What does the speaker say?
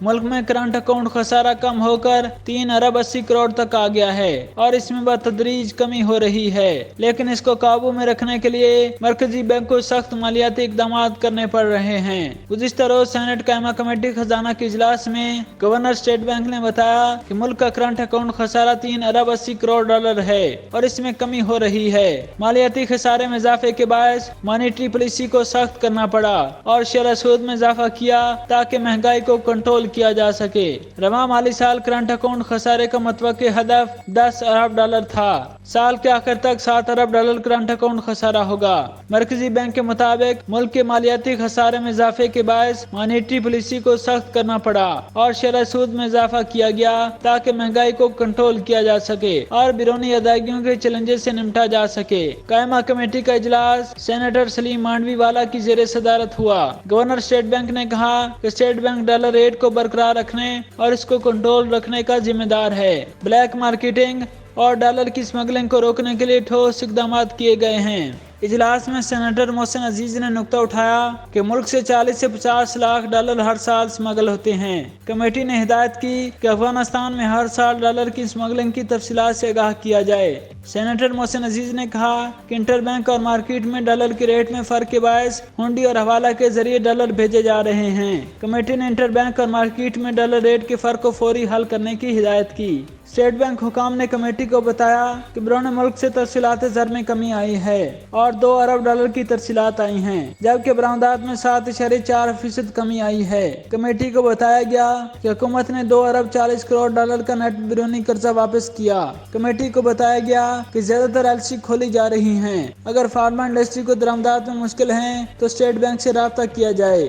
मुल्क में current account खसारा कम होकर 3 अरब 80 करोड़ तक आ गया है और इसमें बतदरीज कमी हो रही है, लेकिन इसको काबू में रखने के लिए मरकजी बैंक को सख्त मालियाती इकदाम करने पड़ रहे हैं। गुज़िश्ता रोज सेनेट कायमा कमेटी खजाना के इजलास में गवर्नर स्टेट बैंक ने बताया कि मुल्क का करंट अकाउंट खसारा 3 अरब 80 करोड़ डॉलर है और इसमें कमी हो रही है। मालियाती खसारे में इजाफे के बायस मॉनेटरी पॉलिसी को सख्त करना पड़ा और शेयर सूद में इजाफा किया ताकि महंगाई को कंट्रोल किया जा सके। रवां माली साल करंट अकाउंट खसारे का मतवक्के हदफ 10 अरब डॉलर था। साल के आखिर तक 7 अरब डॉलर करंट अकाउंट खसारा होगा। मरकजी बैंक के मुताबिक मुल्क के मालियाती खसारे में इजाफे के बायस मॉनेटरी पॉलिसी को सख्त करना पड़ा और शेयर सूद में इजाफा किया गया ताकि महंगाई को कंट्रोल किया जा सके और बैरूनी अदायगियों के चैलेंजेस से निपटा जा सके। कायमा कमेटी का इजलास सेनेटर सलीम मांडवी वाला की जेर सदारत हुआ। गवर्नर स्टेट बैंक ने कहा कि स्टेट बैंक डॉलर रेट को बरकरार रखने और इसको कंट्रोल रखने का जिम्मेदार है। ब्लैक मार्केटिंग और डॉलर की स्मगलिंग को रोकने के लिए ठोस इकदाम किए गए हैं। इजलास में सेनेटर मोहसिन अजीज ने नुक्ता उठाया कि मुल्क से 40 से 50 लाख डॉलर हर साल स्मगल होते हैं। कमेटी ने हिदायत की कि अफगानिस्तान में हर साल डॉलर की स्मगलिंग की तफसीलात से आगाह किया जाए। सेनेटर मोहसिन अजीज ने कहा कि इंटरबैंक और मार्केट में डॉलर के रेट में फर्क के बायस हुंडी और हवाला के जरिए डॉलर भेजे जा रहे हैं। कमेटी ने इंटरबैंक और मार्केट में डॉलर रेट के फर्क को फौरी हल करने की हिदायत की। स्टेट बैंक हुकाम ने कमेटी को बताया कि बैरून मुल्क से तरसीलात ज़र में कमी आई है और 2 अरब डॉलर की तरसीलात आई हैं, जबकि बरामदात में 7.4% कमी आई है। कमेटी को बताया गया कि हुकूमत ने 2 अरब 40 करोड़ डॉलर का नेट बैरूनी कर्जा वापस किया। कमेटी को बताया गया कि ज्यादातर एलसी खोली जा रही हैं। अगर फार्मा इंडस्ट्री को दरामदात में मुश्किल है तो स्टेट बैंक से राब्ता किया जाए।